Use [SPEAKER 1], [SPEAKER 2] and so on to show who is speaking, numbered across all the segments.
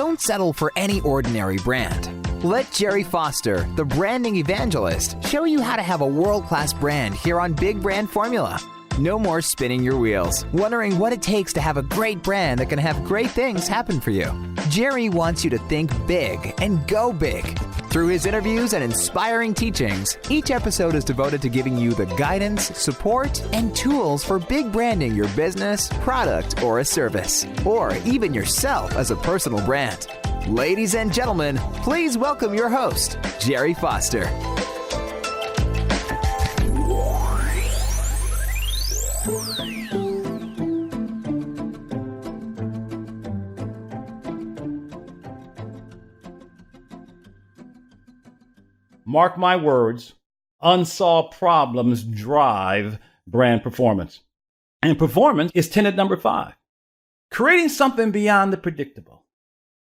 [SPEAKER 1] Don't settle for any ordinary brand. Let Gerry Foster, the branding evangelist, show you how to have a world-class brand here on Big Brand Formula. No more spinning your wheels, wondering what it takes to have a great brand that can have great things happen for you. Gerry wants you to think big and go big. Through his interviews and inspiring teachings, each episode is devoted to giving you the guidance, support, and tools for big branding your business, product, or a service, or even yourself as a personal brand. Ladies and gentlemen, please welcome your host, Gerry Foster.
[SPEAKER 2] Mark my words, unsolved problems drive brand performance. And performance is tenet number 5. Creating something beyond the predictable.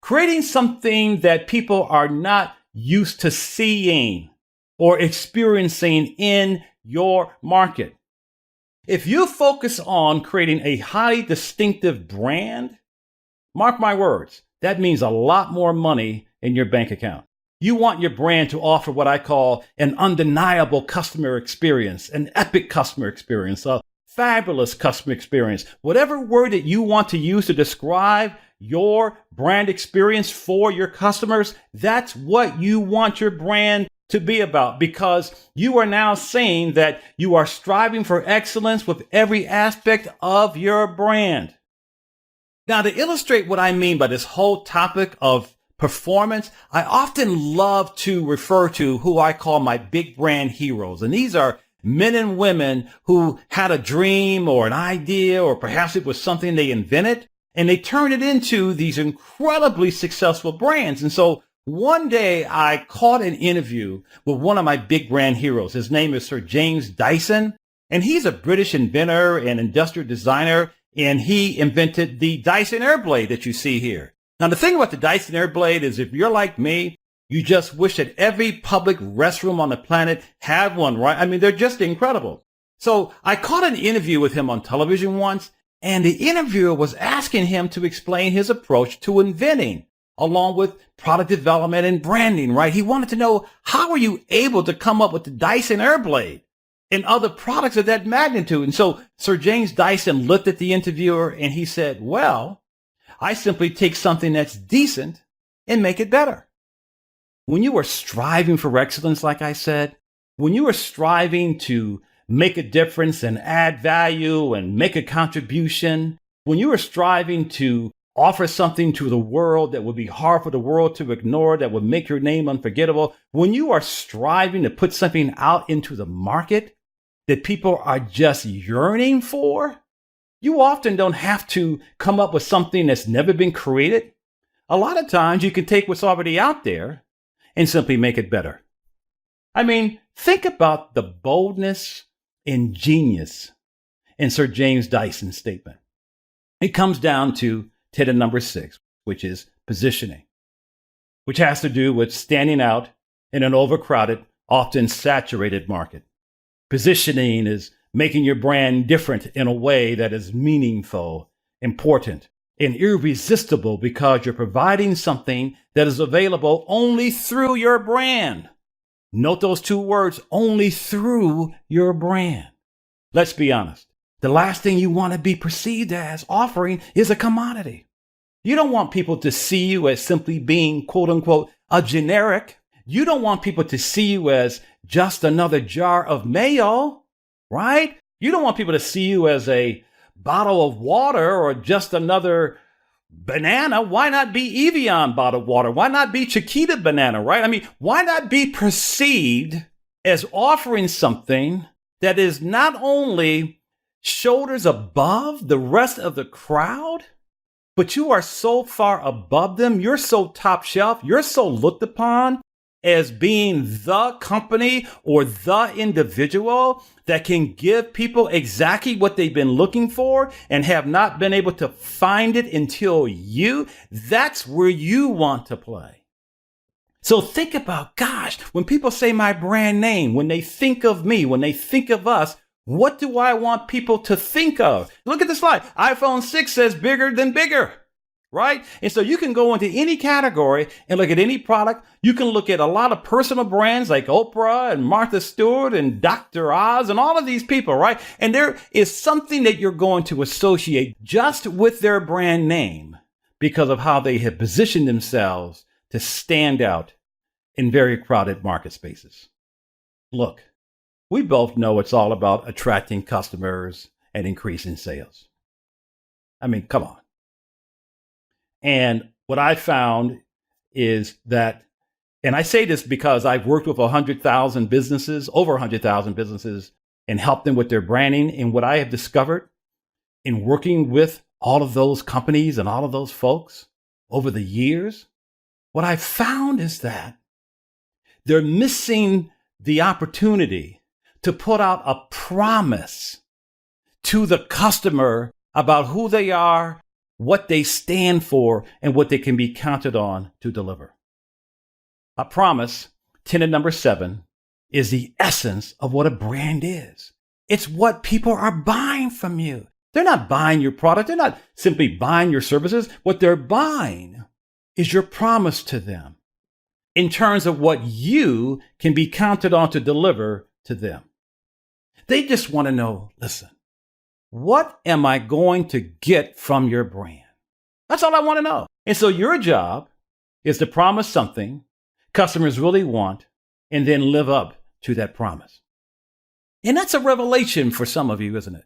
[SPEAKER 2] Creating something that people are not used to seeing or experiencing in your market. If you focus on creating a highly distinctive brand, mark my words, that means a lot more money in your bank account. You want your brand to offer what I call an undeniable customer experience, an epic customer experience, a fabulous customer experience. Whatever word that you want to use to describe your brand experience for your customers, that's what you want your brand to be about, because you are now saying that you are striving for excellence with every aspect of your brand. Now, to illustrate what I mean by this whole topic of performance, I often love to refer to who I call my big brand heroes. And these are men and women who had a dream or an idea, or perhaps it was something they invented, and they turned it into these incredibly successful brands. And so one day I caught an interview with one of my big brand heroes. His name is Sir James Dyson, and he's a British inventor and industrial designer, and he invented the Dyson Airblade that you see here. Now, the thing about the Dyson Airblade is, if you're like me, you just wish that every public restroom on the planet had one, right? I mean, they're just incredible. So I caught an interview with him on television once, and the interviewer was asking him to explain his approach to inventing, along with product development and branding, right? He wanted to know, how are you able to come up with the Dyson Airblade and other products of that magnitude? And so Sir James Dyson looked at the interviewer and he said, well, I simply take something that's decent and make it better. When you are striving for excellence, like I said, when you are striving to make a difference and add value and make a contribution, when you are striving to offer something to the world that would be hard for the world to ignore, that would make your name unforgettable, when you are striving to put something out into the market that people are just yearning for, you often don't have to come up with something that's never been created. A lot of times you can take what's already out there and simply make it better. I mean, think about the boldness and genius in Sir James Dyson's statement. It comes down to tenet number 6, which is positioning, which has to do with standing out in an overcrowded, often saturated market. Positioning is making your brand different in a way that is meaningful, important, and irresistible, because you're providing something that is available only through your brand. Note those 2 words, only through your brand. Let's be honest. The last thing you want to be perceived as offering is a commodity. You don't want people to see you as simply being, quote unquote, a generic. You don't want people to see you as just another jar of mayo, right? You don't want people to see you as a bottle of water or just another banana. Why not be Evian bottled water? Why not be Chiquita banana, right? I mean, why not be perceived as offering something that is not only shoulders above the rest of the crowd, but you are so far above them, you're so top shelf, you're so looked upon as being the company or the individual that can give people exactly what they've been looking for and have not been able to find it until you. That's where you want to play. So think about, gosh, when people say my brand name, when they think of me, when they think of us, what do I want people to think of? Look at the slide. iPhone 6 says bigger than bigger. right? And so you can go into any category and look at any product. You can look at a lot of personal brands like Oprah and Martha Stewart and Dr. Oz and all of these people, right? And there is something that you're going to associate just with their brand name because of how they have positioned themselves to stand out in very crowded market spaces. Look, we both know it's all about attracting customers and increasing sales. I mean, come on. And what I found is that, and I say this because I've worked with 100,000 businesses, over 100,000 businesses, and helped them with their branding. And what I have discovered in working with all of those companies and all of those folks over the years, what I found is that they're missing the opportunity to put out a promise to the customer about who they are, what they stand for, and what they can be counted on to deliver. A promise, tenet number 7, is the essence of what a brand is. It's what people are buying from you. They're not buying your product. They're not simply buying your services. What they're buying is your promise to them in terms of what you can be counted on to deliver to them. They just want to know, listen, what am I going to get from your brand? That's all I want to know. And so your job is to promise something customers really want and then live up to that promise. And that's a revelation for some of you, isn't it?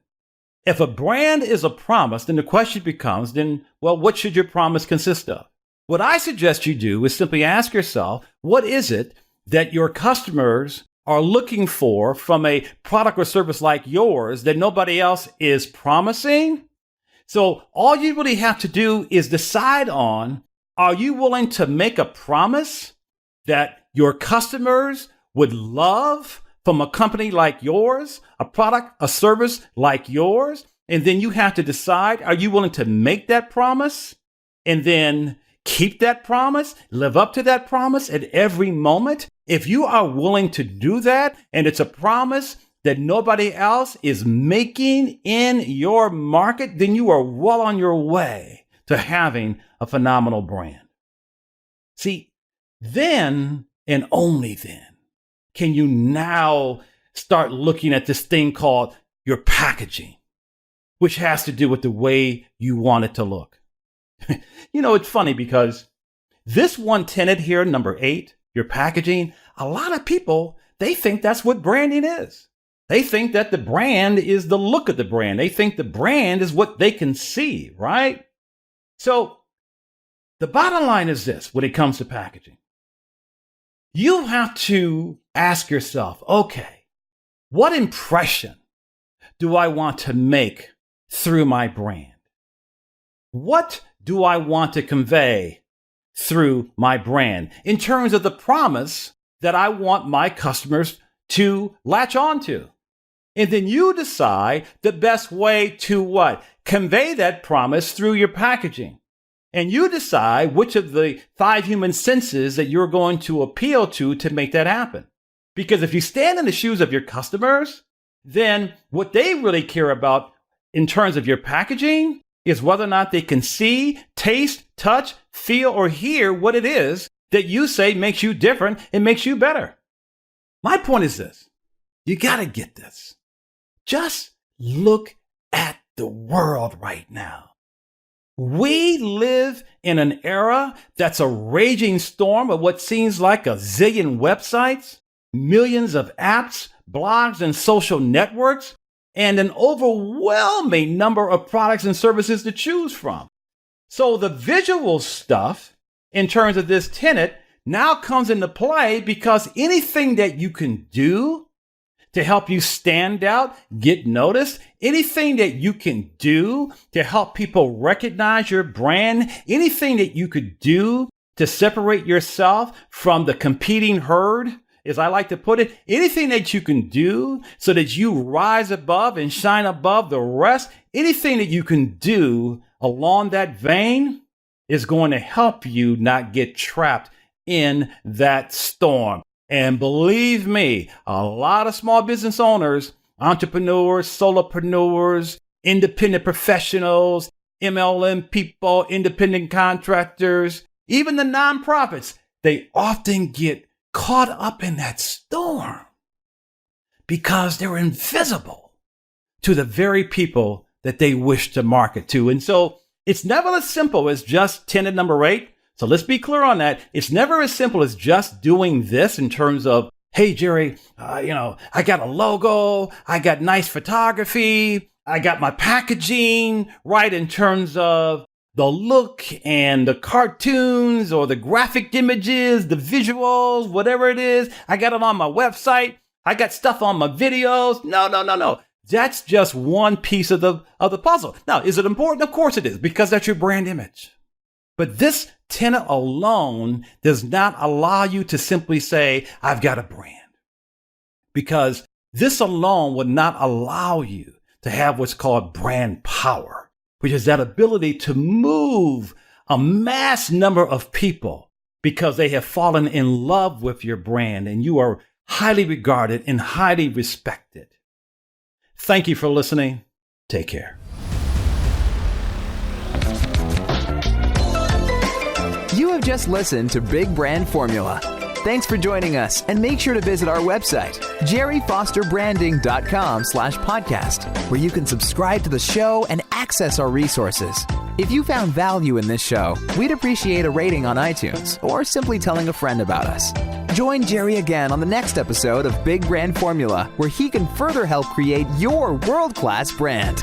[SPEAKER 2] If a brand is a promise, then the question becomes, what should your promise consist of? What I suggest you do is simply ask yourself, what is it that your customers are looking for from a product or service like yours that nobody else is promising? So all you really have to do is decide on, are you willing to make a promise that your customers would love from a company like yours, a product, a service like yours? And then you have to decide, are you willing to make that promise and then keep that promise, live up to that promise at every moment? If you are willing to do that, and it's a promise that nobody else is making in your market, then you are well on your way to having a phenomenal brand. See, then and only then can you now start looking at this thing called your packaging, which has to do with the way you want it to look. It's funny because this one tenet here, number 8, your packaging, a lot of people, they think that's what branding is. They think that the brand is the look of the brand. They think the brand is what they can see, right? So the bottom line is this when it comes to packaging. You have to ask yourself, okay, what impression do I want to make through my brand? What do I want to convey through my brand in terms of the promise that I want my customers to latch onto? And then you decide the best way to what? Convey that promise through your packaging. And you decide which of the 5 human senses that you're going to appeal to make that happen. Because if you stand in the shoes of your customers, then what they really care about in terms of your packaging is whether or not they can see, taste, touch, feel, or hear what it is that you say makes you different and makes you better. My point is this. You got to get this. Just look at the world right now. We live in an era that's a raging storm of what seems like a zillion websites, millions of apps, blogs, and social networks, and an overwhelming number of products and services to choose from. So the visual stuff in terms of this tenet now comes into play because anything that you can do to help you stand out, get noticed, anything that you can do to help people recognize your brand, anything that you could do to separate yourself from the competing herd, as I like to put it, anything that you can do so that you rise above and shine above the rest, anything that you can do along that vein is going to help you not get trapped in that storm. And believe me, a lot of small business owners, entrepreneurs, solopreneurs, independent professionals, MLM people, independent contractors, even the nonprofits, they often get caught up in that storm because they're invisible to the very people that they wish to market to. And so it's never as simple as just tenet number 8. So let's be clear on that. It's never as simple as just doing this in terms of, hey, Gerry, I got a logo, I got nice photography, I got my packaging right in terms of the look and the cartoons or the graphic images, the visuals, whatever it is. I got it on my website. I got stuff on my videos. No. That's just one piece of the puzzle. Now, is it important? Of course it is, because that's your brand image. But this tenet alone does not allow you to simply say, I've got a brand. Because this alone would not allow you to have what's called brand power, which is that ability to move a mass number of people because they have fallen in love with your brand and you are highly regarded and highly respected. Thank you for listening. Take care.
[SPEAKER 1] You have just listened to Big Brand Formula. Thanks for joining us, and make sure to visit our website, gerryfosterbranding.com/podcast, where you can subscribe to the show and access our resources. If you found value in this show, we'd appreciate a rating on iTunes or simply telling a friend about us. Join Gerry again on the next episode of Big Brand Formula, where he can further help create your world-class brand.